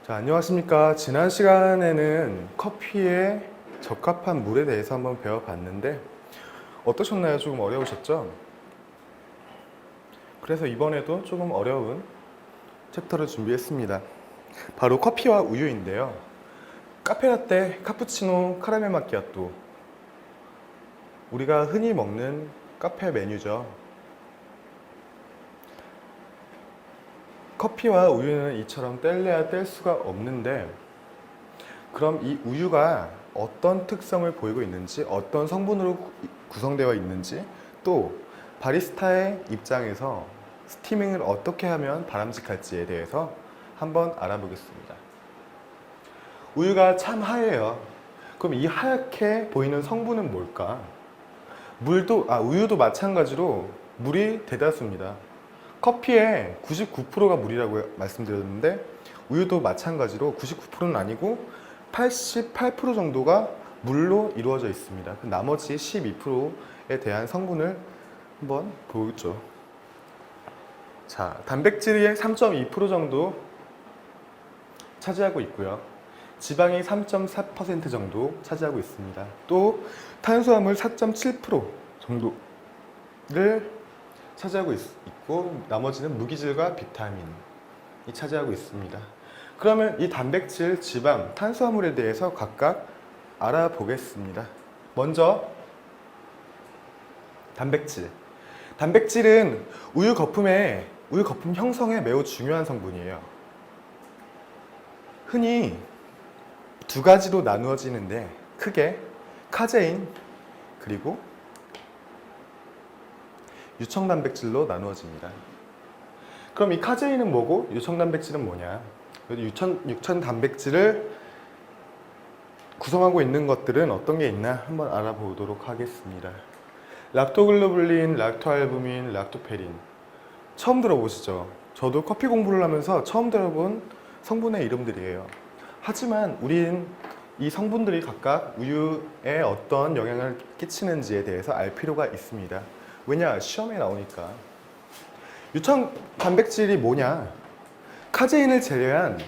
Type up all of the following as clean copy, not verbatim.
자, 안녕하십니까. 지난 시간에는 커피에 적합한 물에 대해서 한번 배워봤는데 어떠셨나요? 조금 어려우셨죠? 그래서 이번에도 조금 어려운 챕터를 준비했습니다. 바로 커피와 우유인데요. 카페라떼, 카푸치노, 카라멜 마키아토, 우리가 흔히 먹는 카페 메뉴죠. 커피와 우유는 이처럼 뗄래야 뗄 수가 없는데, 그럼 이 우유가 어떤 특성을 보이고 있는지, 어떤 성분으로 구성되어 있는지, 또 바리스타의 입장에서 스티밍을 어떻게 하면 바람직할지에 대해서 한번 알아보겠습니다. 우유가 참 하얘요. 그럼 이 하얗게 보이는 성분은 뭘까? 우유도 마찬가지로 물이 대다수입니다. 커피의 99%가 물이라고 말씀드렸는데 우유도 마찬가지로 99%는 아니고 88% 정도가 물로 이루어져 있습니다. 나머지 12%에 대한 성분을 한번 보죠. 자, 단백질이 3.2% 정도 차지하고 있고요. 지방이 3.4% 정도 차지하고 있습니다. 또 탄수화물 4.7% 정도를 차지하고 있고 나머지는 무기질과 비타민이 차지하고 있습니다. 그러면 이 단백질, 지방, 탄수화물에 대해서 각각 알아보겠습니다. 먼저 단백질. 단백질은 우유 거품 형성에 매우 중요한 성분이에요. 흔히 두 가지로 나누어지는데 크게 카제인 그리고 유청단백질로 나누어집니다. 그럼 이 카제인은 뭐고 유청단백질은 뭐냐? 유청단백질을 구성하고 있는 것들은 어떤 게 있나 한번 알아보도록 하겠습니다. 락토글로불린, 락토알부민, 락토페린 처음 들어보시죠? 저도 커피 공부를 하면서 처음 들어본 성분의 이름들이에요. 하지만 우린 이 성분들이 각각 우유에 어떤 영향을 끼치는지에 대해서 알 필요가 있습니다. 왜냐? 시험에 나오니까. 유청 단백질이 뭐냐? 카제인을 제외한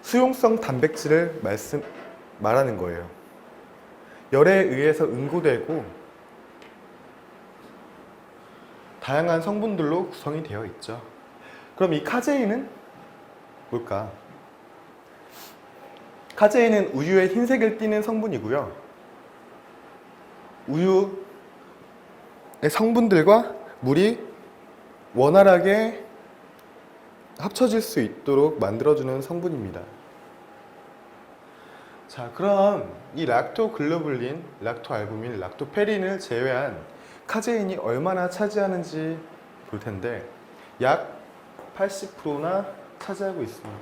수용성 단백질을 말하는 거예요. 열에 의해서 응고되고 다양한 성분들로 구성이 되어 있죠. 그럼 이 카제인은 뭘까? 카제인은 우유의 흰색을 띠는 성분이고요. 우유의 성분들과 물이 원활하게 합쳐질 수 있도록 만들어주는 성분입니다. 자, 그럼 이 락토글로불린, 락토알부민, 락토페린을 제외한 카제인이 얼마나 차지하는지 볼 텐데 약 80%나 차지하고 있습니다.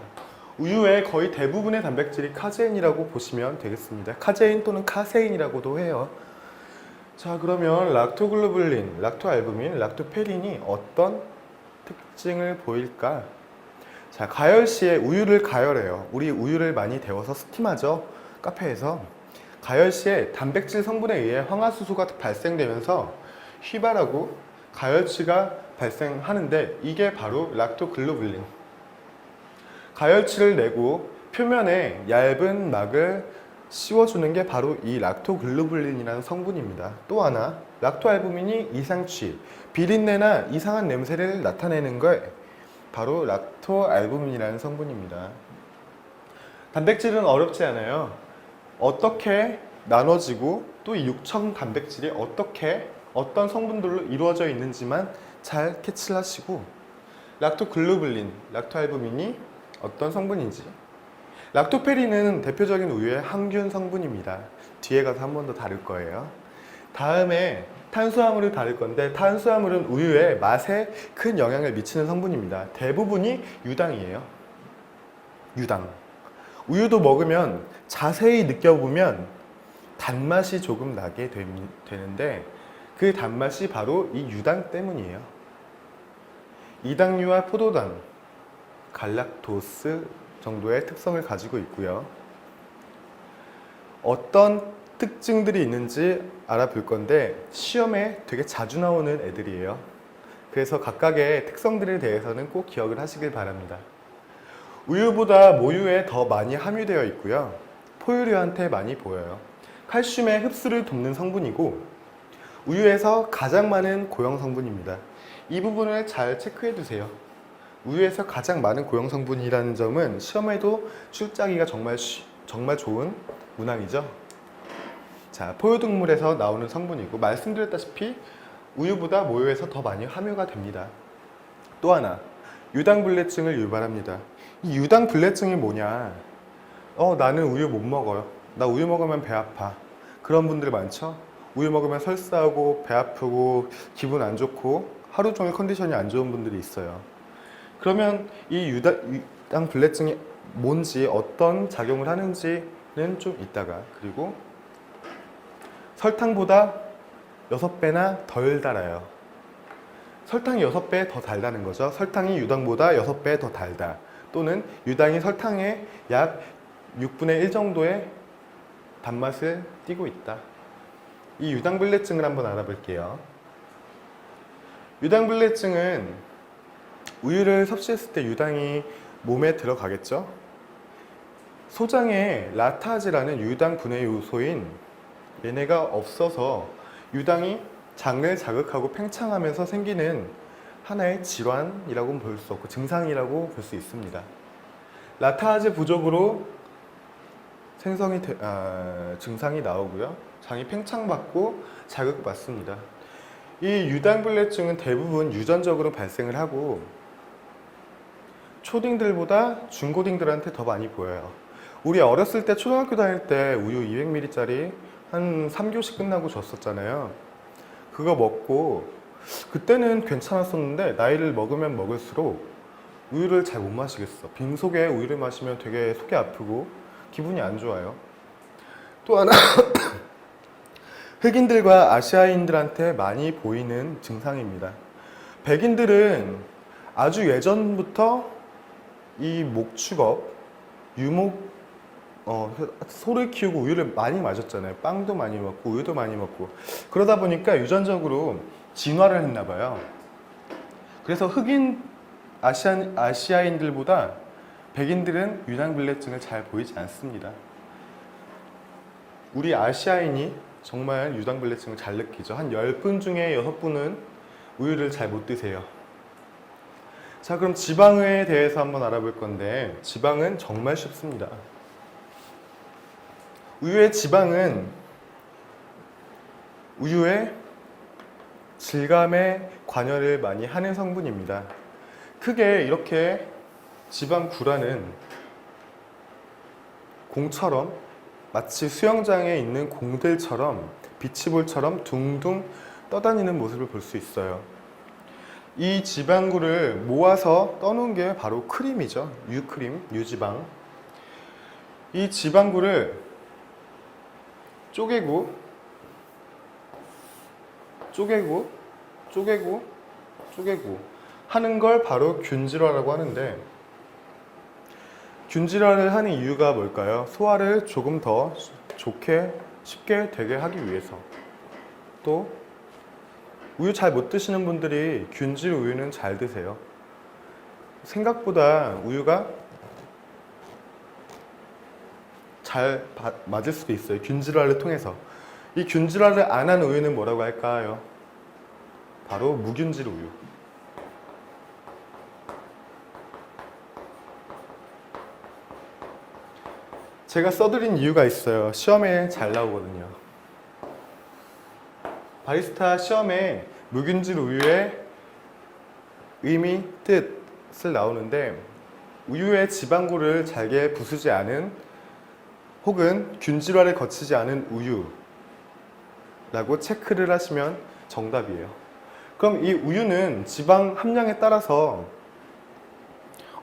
우유의 거의 대부분의 단백질이 카제인이라고 보시면 되겠습니다. 카제인 또는 카세인이라고도 해요. 자, 그러면 락토글로불린, 락토알부민, 락토페린이 어떤 특징을 보일까? 자, 가열 시에 우유를 가열해요. 우리 우유를 많이 데워서 스팀하죠. 카페에서. 가열 시에 단백질 성분에 의해 황화수소가 발생되면서 휘발하고 가열치가 발생하는데 이게 바로 락토글로불린. 가열치를 내고 표면에 얇은 막을 씌워주는 게 바로 이 락토글로불린이라는 성분입니다. 또 하나, 락토알부민이 이상취, 비린내나 이상한 냄새를 나타내는 게 바로 락토알부민이라는 성분입니다. 단백질은 어렵지 않아요. 어떻게 나눠지고 또 이 육청 단백질이 어떤 성분들로 이루어져 있는지만 잘 캐치를 하시고 락토글로불린, 락토알부민이 어떤 성분인지 락토페린은 대표적인 우유의 항균 성분입니다. 뒤에 가서 한 번 더 다룰 거예요. 다음에 탄수화물을 다룰 건데 탄수화물은 우유의 맛에 큰 영향을 미치는 성분입니다. 대부분이 유당이에요. 유당. 우유도 먹으면 자세히 느껴보면 단맛이 조금 나게 되는데 그 단맛이 바로 이 유당 때문이에요. 이당류와 포도당, 갈락토스 정도의 특성을 가지고 있고요. 어떤 특징들이 있는지 알아볼 건데 시험에 되게 자주 나오는 애들이에요. 그래서 각각의 특성들에 대해서는 꼭 기억을 하시길 바랍니다. 우유보다 모유에 더 많이 함유되어 있고요. 포유류한테 많이 보여요. 칼슘의 흡수를 돕는 성분이고 우유에서 가장 많은 고형 성분입니다. 이 부분을 잘 체크해 두세요. 우유에서 가장 많은 고형 성분이라는 점은 시험에도 출제하기가 정말 좋은 문항이죠. 자, 포유동물에서 나오는 성분이고 말씀드렸다시피 우유보다 모유에서 더 많이 함유가 됩니다. 또 하나, 유당불내증을 유발합니다. 이 유당불내증이 뭐냐? 나는 우유 못 먹어요. 나 우유 먹으면 배 아파. 그런 분들 많죠? 우유 먹으면 설사하고 배 아프고 기분 안 좋고 하루 종일 컨디션이 안 좋은 분들이 있어요. 그러면 이 유당불내증이 뭔지 어떤 작용을 하는지는 좀 이따가. 그리고 설탕보다 6배나 덜 달아요. 설탕이 6배 더 달다는 거죠. 설탕이 유당보다 6배 더 달다. 또는 유당이 설탕의 약 6분의 1 정도의 단맛을 띠고 있다. 이 유당불내증을 한번 알아볼게요. 유당불내증은 우유를 섭취했을 때 유당이 몸에 들어가겠죠. 소장에 라타즈라는 유당 분해 요소인 얘네가 없어서 유당이 장을 자극하고 팽창하면서 생기는 하나의 질환이라고 볼 수 없고 증상이라고 볼 수 있습니다. 라타즈 부족으로 증상이 나오고요. 장이 팽창받고 자극받습니다. 이 유당불내증은 대부분 유전적으로 발생을 하고 초딩들보다 중고딩들한테 더 많이 보여요. 우리 어렸을 때 초등학교 다닐 때 우유 200ml짜리 한 3교시 끝나고 줬었잖아요. 그거 먹고 그때는 괜찮았었는데 나이를 먹으면 먹을수록 우유를 잘 못 마시겠어. 빈속에 우유를 마시면 되게 속이 아프고 기분이 안 좋아요. 또 하나 흑인들과 아시아인들한테 많이 보이는 증상입니다. 백인들은 아주 예전부터 이 목축업, 소를 키우고 우유를 많이 마셨잖아요. 빵도 많이 먹고 우유도 많이 먹고 그러다 보니까 유전적으로 진화를 했나 봐요. 그래서 흑인 아시아인들보다 백인들은 유당불내증을 잘 보이지 않습니다. 우리 아시아인이 정말 유당불내증을 잘 느끼죠. 한 10분 중에 6분은 우유를 잘 못 드세요. 자, 그럼 지방에 대해서 한번 알아볼 건데 지방은 정말 쉽습니다. 우유의 지방은 우유의 질감에 관여를 많이 하는 성분입니다. 크게 이렇게 지방 구라는 공처럼 마치 수영장에 있는 공들처럼 비치볼처럼 둥둥 떠다니는 모습을 볼 수 있어요. 이 지방구를 모아서 떠놓은 게 바로 크림이죠. 유크림, 유지방. 이 지방구를 쪼개고 하는 걸 바로 균질화라고 하는데 균질화를 하는 이유가 뭘까요? 소화를 조금 더 좋게 쉽게 되게 하기 위해서. 또 우유 잘 못 드시는 분들이 균질 우유는 잘 드세요. 생각보다 우유가 잘 맞을 수도 있어요. 균질화를 통해서. 이 균질화를 안 한 우유는 뭐라고 할까요? 바로 무균질 우유. 제가 써드린 이유가 있어요. 시험에 잘 나오거든요. 바리스타 시험에 무균질 우유의 의미, 뜻을 나오는데 우유의 지방구를 잘게 부수지 않은 혹은 균질화를 거치지 않은 우유라고 체크를 하시면 정답이에요. 그럼 이 우유는 지방 함량에 따라서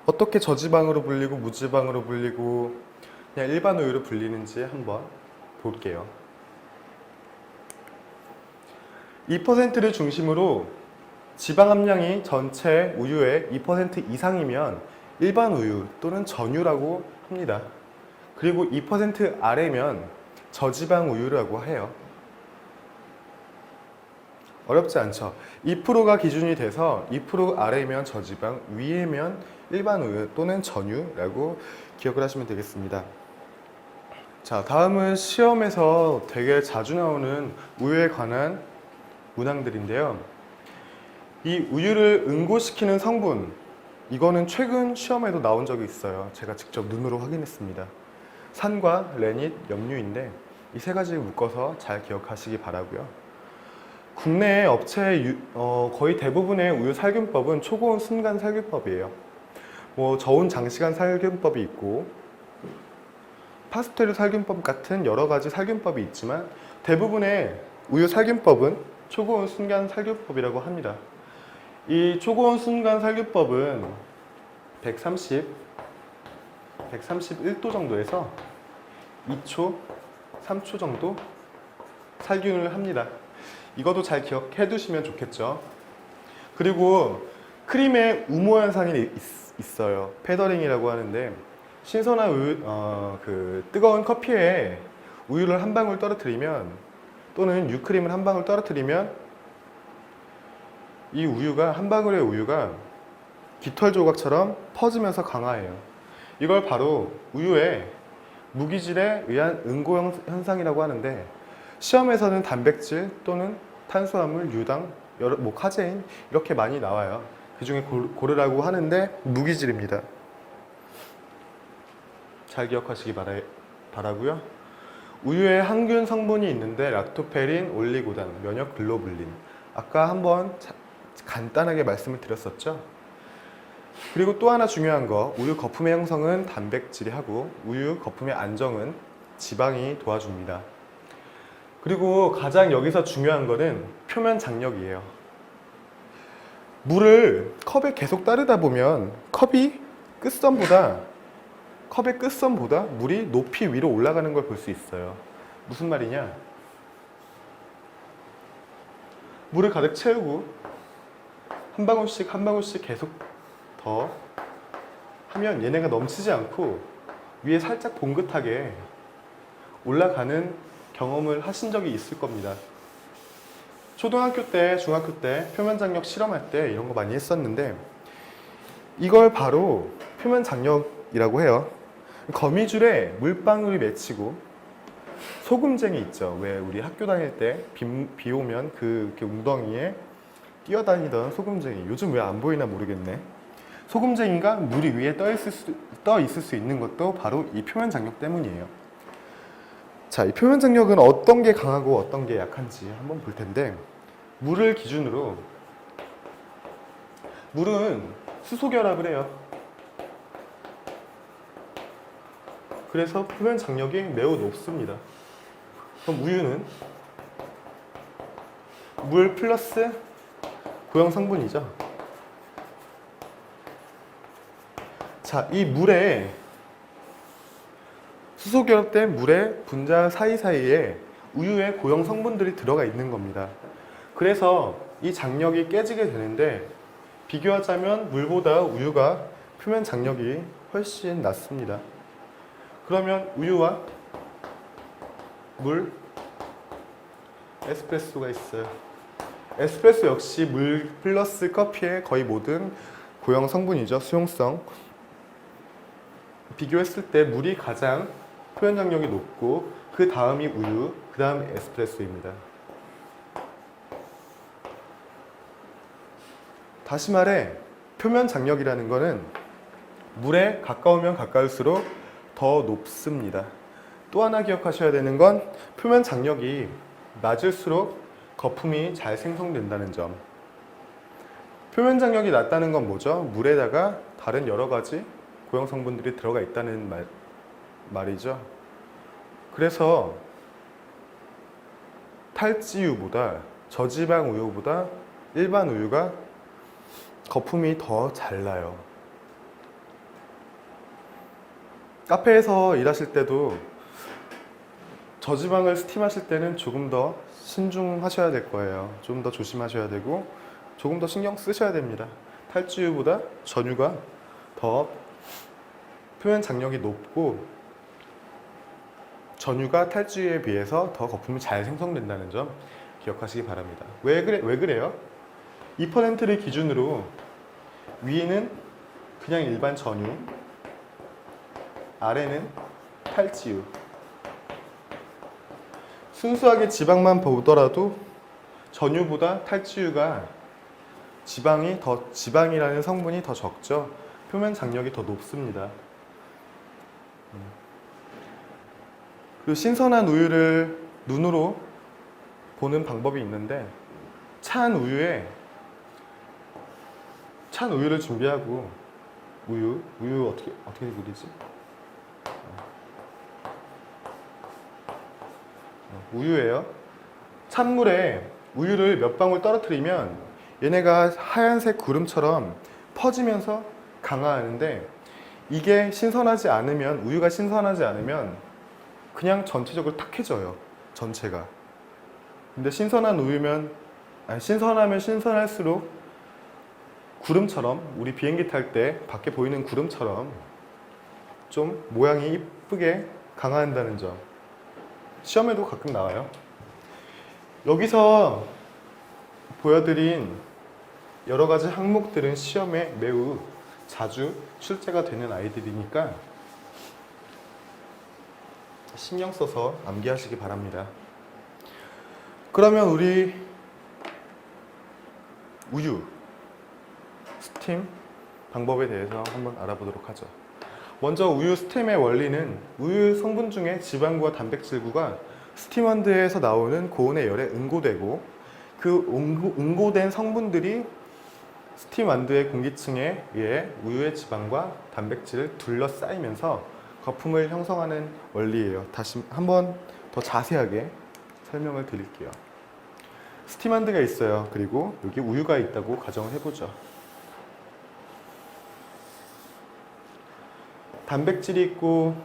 어떻게 저지방으로 불리고 무지방으로 불리고 그냥 일반 우유로 불리는지 한번 볼게요. 2%를 중심으로 지방 함량이 전체 우유의 2% 이상이면 일반 우유 또는 전유라고 합니다. 그리고 2% 아래면 저지방 우유라고 해요. 어렵지 않죠. 2%가 기준이 돼서 2% 아래면 저지방, 위에면 일반 우유 또는 전유라고 기억을 하시면 되겠습니다. 자, 다음은 시험에서 되게 자주 나오는 우유에 관한 문항들인데요. 이 우유를 응고시키는 성분, 이거는 최근 시험에도 나온 적이 있어요. 제가 직접 눈으로 확인했습니다. 산과 레닛, 염류인데 이 세 가지를 묶어서 잘 기억하시기 바라고요. 국내 업체 거의 대부분의 우유 살균법은 초고온 순간 살균법이에요. 뭐 저온 장시간 살균법이 있고 파스텔 살균법 같은 여러 가지 살균법이 있지만 대부분의 우유 살균법은 초고온 순간 살균법이라고 합니다. 이 초고온 순간 살균법은 131도 정도에서 2초, 3초 정도 살균을 합니다. 이것도 잘 기억해 두시면 좋겠죠. 그리고 크림에 우모 현상이 있어요. 패더링이라고 하는데 신선한 우유, 뜨거운 커피에 우유를 한 방울 떨어뜨리면 또는 유크림을 한 방울 떨어뜨리면 이 우유가 한 방울의 우유가 깃털 조각처럼 퍼지면서 강화해요. 이걸 바로 우유의 무기질에 의한 응고 현상이라고 하는데 시험에서는 단백질 또는 탄수화물, 유당, 카제인 이렇게 많이 나와요. 그 중에 고르라고 하는데 무기질입니다. 잘 기억하시기 바라고요. 우유에 항균 성분이 있는데 락토페린, 올리고당, 면역 글로불린 아까 한번 간단하게 말씀을 드렸었죠. 그리고 또 하나 중요한 거, 우유 거품의 형성은 단백질이 하고 우유 거품의 안정은 지방이 도와줍니다. 그리고 가장 여기서 중요한 거는 표면 장력이에요. 물을 컵에 계속 따르다 보면 컵의 끝선보다 물이 높이 위로 올라가는 걸 볼 수 있어요. 무슨 말이냐? 물을 가득 채우고 한 방울씩 계속 더 하면 얘네가 넘치지 않고 위에 살짝 봉긋하게 올라가는 경험을 하신 적이 있을 겁니다. 초등학교 때, 중학교 때 표면 장력 실험할 때 이런 거 많이 했었는데 이걸 바로 표면 장력이라고 해요. 거미줄에 물방울이 맺히고 소금쟁이 있죠. 왜 우리 학교 다닐 때 비 오면 그 웅덩이에 뛰어다니던 소금쟁이. 요즘 왜 안 보이나 모르겠네. 소금쟁이가 물 위에 떠 있을 수 있는 것도 바로 이 표면 장력 때문이에요. 자, 이 표면 장력은 어떤 게 강하고 어떤 게 약한지 한번 볼 텐데 물을 기준으로 물은 수소 결합을 해요. 그래서 표면 장력이 매우 높습니다. 그럼 우유는 물 플러스 고형 성분이죠. 자, 이 물에 수소 결합된 물의 분자 사이사이에 우유의 고형 성분들이 들어가 있는 겁니다. 그래서 이 장력이 깨지게 되는데 비교하자면 물보다 우유가 표면 장력이 훨씬 낮습니다. 그러면 우유와 물, 에스프레소가 있어요. 에스프레소 역시 물 플러스 커피의 거의 모든 고형 성분이죠. 수용성. 비교했을 때 물이 가장 표면 장력이 높고 그 다음이 우유, 그 다음 에스프레소입니다. 다시 말해 표면 장력이라는 거는 물에 가까우면 가까울수록 더 높습니다. 또 하나 기억하셔야 되는 건 표면 장력이 낮을수록 거품이 잘 생성된다는 점. 표면 장력이 낮다는 건 뭐죠? 물에다가 다른 여러 가지 고형 성분들이 들어가 있다는 말이죠. 그래서 탈지우보다 저지방 우유보다 일반 우유가 거품이 더 잘 나요. 카페에서 일하실 때도 저지방을 스팀하실 때는 조금 더 신중하셔야 될 거예요. 좀 더 조심하셔야 되고 조금 더 신경 쓰셔야 됩니다. 탈지우보다 전유가 더 표면 장력이 높고 전유가 탈지우에 비해서 더 거품이 잘 생성된다는 점 기억하시기 바랍니다. 왜 그래요? 2%를 기준으로 위에는 그냥 일반 전유, 아래는 탈지유. 순수하게 지방만 보더라도 전유보다 탈지유가 지방이라는 성분이 더 적죠. 표면 장력이 더 높습니다. 그리고 신선한 우유를 눈으로 보는 방법이 있는데 찬 우유를 준비하고 우유 어떻게 그리지? 우유예요. 찬물에 우유를 몇 방울 떨어뜨리면 얘네가 하얀색 구름처럼 퍼지면서 강화하는데 이게 우유가 신선하지 않으면 그냥 전체적으로 탁해져요. 전체가. 근데 신선하면 신선할수록 구름처럼, 우리 비행기 탈 때 밖에 보이는 구름처럼 좀 모양이 이쁘게 강화한다는 점. 시험에도 가끔 나와요. 여기서 보여드린 여러 가지 항목들은 시험에 매우 자주 출제가 되는 아이들이니까 신경 써서 암기하시기 바랍니다. 그러면 우리 우유 스팀 방법에 대해서 한번 알아보도록 하죠. 먼저 우유 스팀의 원리는 우유 성분 중에 지방구와 단백질구가 스팀원드에서 나오는 고온의 열에 응고되고 그 응고된 성분들이 스팀원드의 공기층에 의해 우유의 지방과 단백질을 둘러싸이면서 거품을 형성하는 원리예요. 다시 한번 더 자세하게 설명을 드릴게요. 스팀원드가 있어요. 그리고 여기 우유가 있다고 가정을 해보죠. 단백질이 있고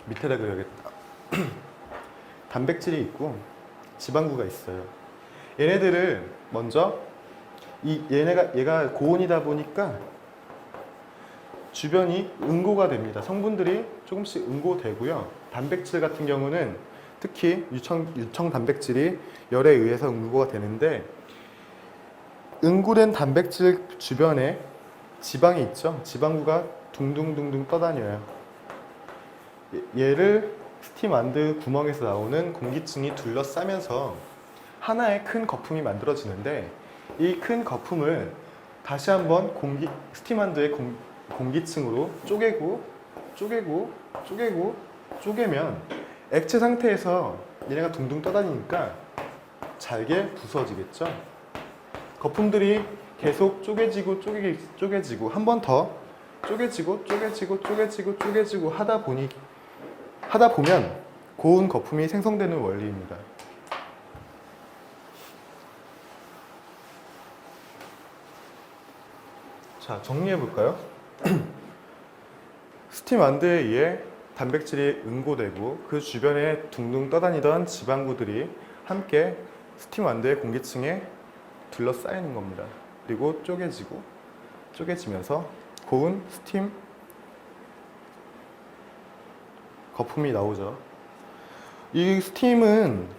밑에다 그려야겠다. 단백질이 있고 지방구가 있어요. 얘네들을 먼저 얘가 고온이다 보니까 주변이 응고가 됩니다. 성분들이 조금씩 응고되고요. 단백질 같은 경우는 특히 유청 단백질이 열에 의해서 응고가 되는데 응고된 단백질 주변에 지방이 있죠. 지방구가 둥둥둥둥 떠다녀요. 얘를 스팀원드 구멍에서 나오는 공기층이 둘러싸면서 하나의 큰 거품이 만들어지는데 이 큰 거품을 다시 한번 스팀원드의 공기층으로 쪼개면 액체 상태에서 얘네가 둥둥 떠다니니까 잘게 부서지겠죠. 거품들이 계속 쪼개지고 한 번 더 쪼개지고 하다 보면 고운 거품이 생성되는 원리입니다. 자, 정리해 볼까요? 스팀원드에 의해 단백질이 응고되고 그 주변에 둥둥 떠다니던 지방구들이 함께 스팀원드의 공기층에 둘러싸이는 겁니다. 그리고 쪼개지면서 고운 스팀 거품이 나오죠. 이 스팀은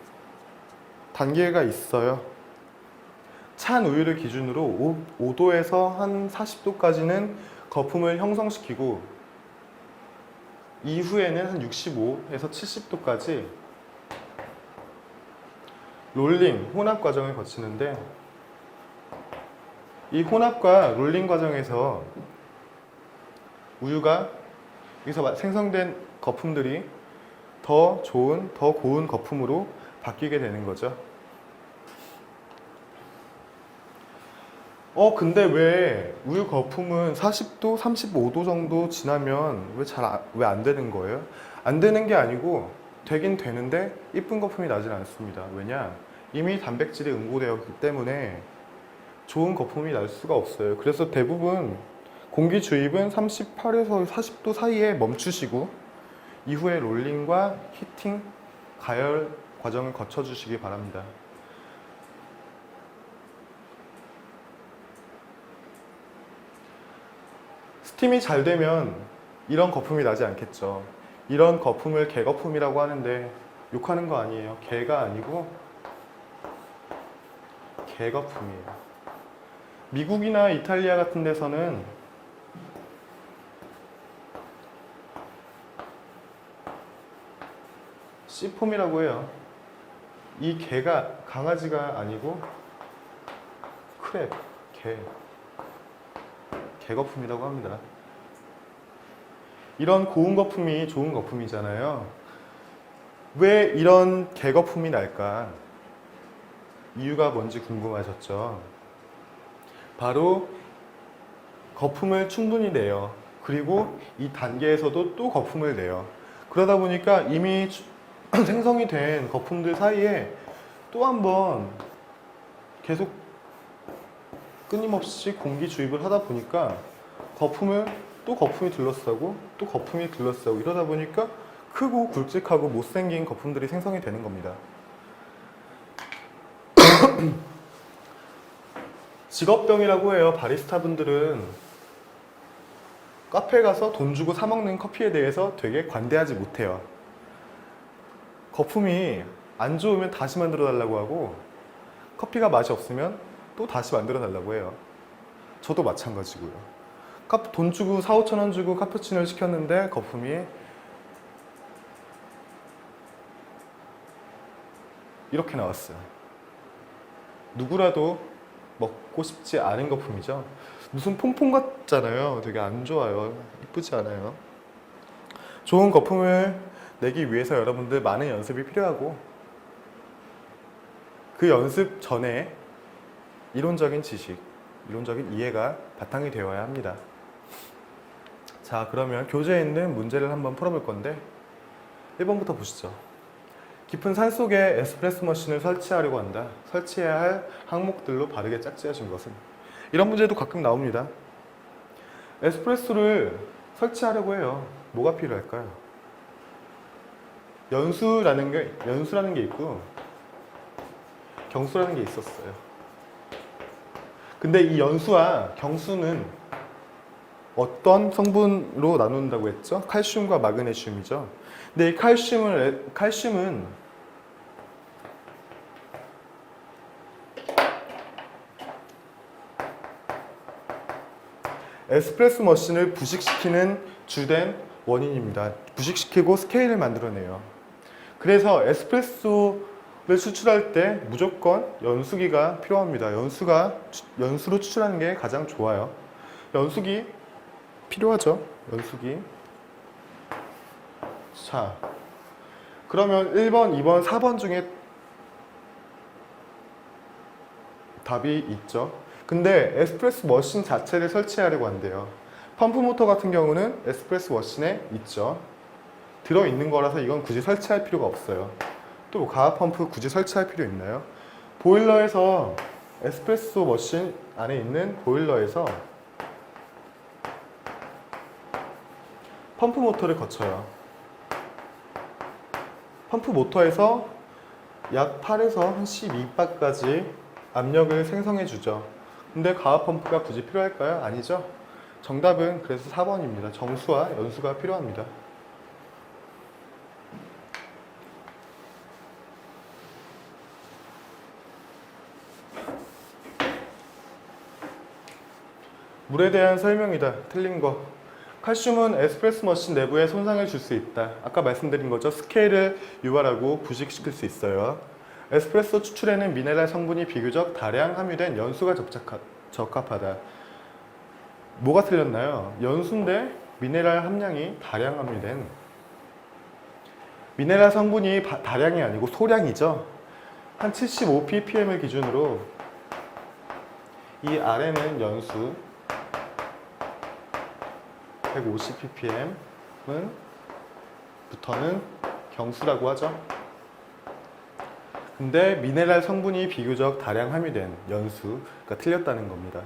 단계가 있어요. 찬 우유를 기준으로 5도에서 한 40도까지는 거품을 형성시키고 이후에는 한 65에서 70도까지 혼합 과정을 거치는데 이 혼합과 롤링 과정에서 여기서 생성된 거품들이 더 고운 거품으로 바뀌게 되는 거죠. 근데 왜 우유 거품은 40도, 35도 정도 지나면 왜 안 되는 거예요? 안 되는 게 아니고 되긴 되는데 이쁜 거품이 나질 않습니다. 왜냐? 이미 단백질이 응고되었기 때문에 좋은 거품이 날 수가 없어요. 그래서 대부분 공기 주입은 38에서 40도 사이에 멈추시고 이후에 롤링과 히팅, 가열 과정을 거쳐주시기 바랍니다. 스팀이 잘 되면 이런 거품이 나지 않겠죠. 이런 거품을 개거품이라고 하는데 욕하는 거 아니에요. 개가 아니고 개 거품이에요. 미국이나 이탈리아 같은 데서는 씨폼이라고 해요. 이 개가 강아지가 아니고 크랩, 개 거품이라고 합니다. 이런 고운 거품이 좋은 거품이잖아요. 왜 이런 개 거품이 날까? 이유가 뭔지 궁금하셨죠? 바로 거품을 충분히 내요. 그리고 이 단계에서도 또 거품을 내요. 그러다 보니까 이미 생성이 된 거품들 사이에 또 한 번 계속 끊임없이 공기 주입을 하다 보니까 거품이 둘러싸고 또 거품이 둘러싸고 이러다 보니까 크고 굵직하고 못생긴 거품들이 생성이 되는 겁니다. 직업병이라고 해요. 바리스타 분들은 카페에 가서 돈 주고 사 먹는 커피에 대해서 되게 관대하지 못해요. 거품이 안 좋으면 다시 만들어 달라고 하고 커피가 맛이 없으면 또 다시 만들어 달라고 해요. 저도 마찬가지고요. 돈 주고 4, 5천 원 주고 카푸치노를 시켰는데 거품이 이렇게 나왔어요. 누구라도 먹고 싶지 않은 거품이죠. 무슨 퐁퐁 같잖아요. 되게 안 좋아요. 이쁘지 않아요. 좋은 거품을 내기 위해서 여러분들 많은 연습이 필요하고 그 연습 전에 이론적인 지식, 이론적인 이해가 바탕이 되어야 합니다. 자, 그러면 교재에 있는 문제를 한번 풀어볼 건데 1번부터 보시죠. 깊은 산속에 에스프레소 머신을 설치하려고 한다. 설치해야 할 항목들로 바르게 짝지어진 것은? 이런 문제도 가끔 나옵니다. 에스프레소를 설치하려고 해요. 뭐가 필요할까요? 연수라는 게 있고 경수라는 게 있었어요. 근데 이 연수와 경수는 어떤 성분으로 나눈다고 했죠? 칼슘과 마그네슘이죠. 근데 이 칼슘은 에스프레소 머신을 부식시키는 주된 원인입니다. 부식시키고 스케일을 만들어내요. 그래서 에스프레소를 추출할 때 무조건 연수기가 필요합니다. 연수로 추출하는 게 가장 좋아요. 연수기 필요하죠. 연수기. 자, 그러면 1번, 2번, 4번 중에 답이 있죠. 근데 에스프레소 머신 자체를 설치하려고 한대요. 펌프 모터 같은 경우는 에스프레소 머신에 있죠. 들어있는 거라서 이건 굳이 설치할 필요가 없어요. 또 가압 펌프 굳이 설치할 필요 있나요? 보일러에서 에스프레소 머신 안에 있는 보일러에서 펌프 모터를 거쳐요. 펌프 모터에서 약 8에서 한 12바까지 압력을 생성해 주죠. 근데 가압 펌프가 굳이 필요할까요? 아니죠. 정답은 그래서 4번입니다. 정수와 연수가 필요합니다. 물에 대한 설명이다. 틀린 거. 칼슘은 에스프레소 머신 내부에 손상을 줄 수 있다. 아까 말씀드린 거죠. 스케일을 유발하고 부식시킬 수 있어요. 에스프레소 추출에는 미네랄 성분이 비교적 다량 함유된 연수가 적합하다. 뭐가 틀렸나요? 연수인데 미네랄 함량이 다량 함유된, 미네랄 성분이 다량이 아니고 소량이죠. 한 75ppm을 기준으로 이 아래는 연수, 150ppm은 부터는 경수라고 하죠. 근데 미네랄 성분이 비교적 다량 함유된 연수가 틀렸다는 겁니다.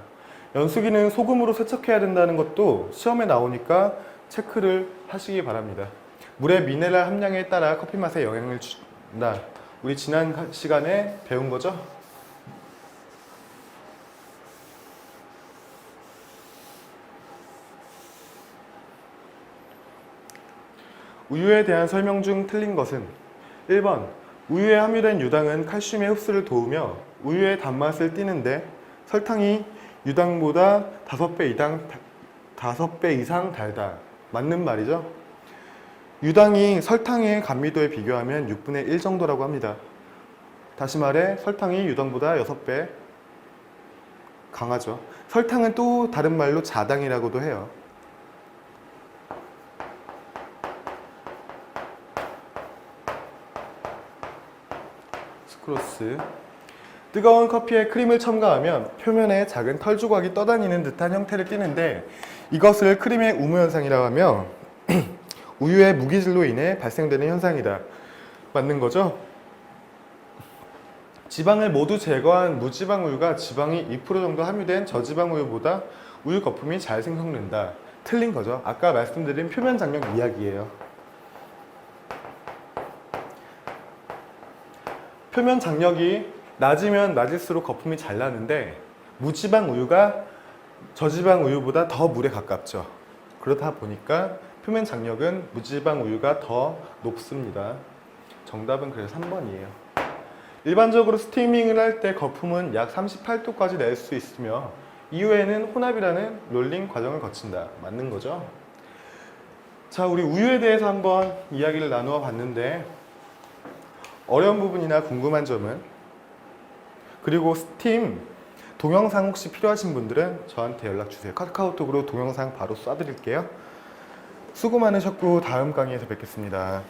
연수기는 소금으로 세척해야 된다는 것도 시험에 나오니까 체크를 하시기 바랍니다. 물의 미네랄 함량에 따라 커피 맛에 영향을 준다. 우리 지난 시간에 배운 거죠? 우유에 대한 설명 중 틀린 것은? 1번 우유에 함유된 유당은 칼슘의 흡수를 도우며 우유의 단맛을 띠는데 설탕이 유당보다 5배 이상 달다. 맞는 말이죠? 유당이 설탕의 감미도에 비교하면 6분의 1 정도라고 합니다. 다시 말해 설탕이 유당보다 6배 강하죠. 설탕은 또 다른 말로 자당이라고도 해요. 스크로스. 뜨거운 커피에 크림을 첨가하면 표면에 작은 털 조각이 떠다니는 듯한 형태를 띠는데 이것을 크림의 우무 현상이라고 하며 우유의 무기질로 인해 발생되는 현상이다. 맞는 거죠? 지방을 모두 제거한 무지방 우유가 지방이 2% 정도 함유된 저지방 우유보다 우유 거품이 잘 생성된다. 틀린 거죠. 아까 말씀드린 표면 장력 이야기예요. 표면 장력이 낮으면 낮을수록 거품이 잘 나는데 무지방 우유가 저지방 우유보다 더 물에 가깝죠. 그렇다 보니까 표면 장력은 무지방 우유가 더 높습니다. 정답은 그래서 3번이에요. 일반적으로 스티밍을 할 때 거품은 약 38도까지 낼 수 있으며 이후에는 혼합이라는 롤링 과정을 거친다. 맞는 거죠? 자, 우리 우유에 대해서 한번 이야기를 나누어 봤는데 어려운 부분이나 궁금한 점은 그리고 스팀 동영상 혹시 필요하신 분들은 저한테 연락 주세요. 카카오톡으로 동영상 바로 쏴드릴게요. 수고 많으셨고 다음 강의에서 뵙겠습니다.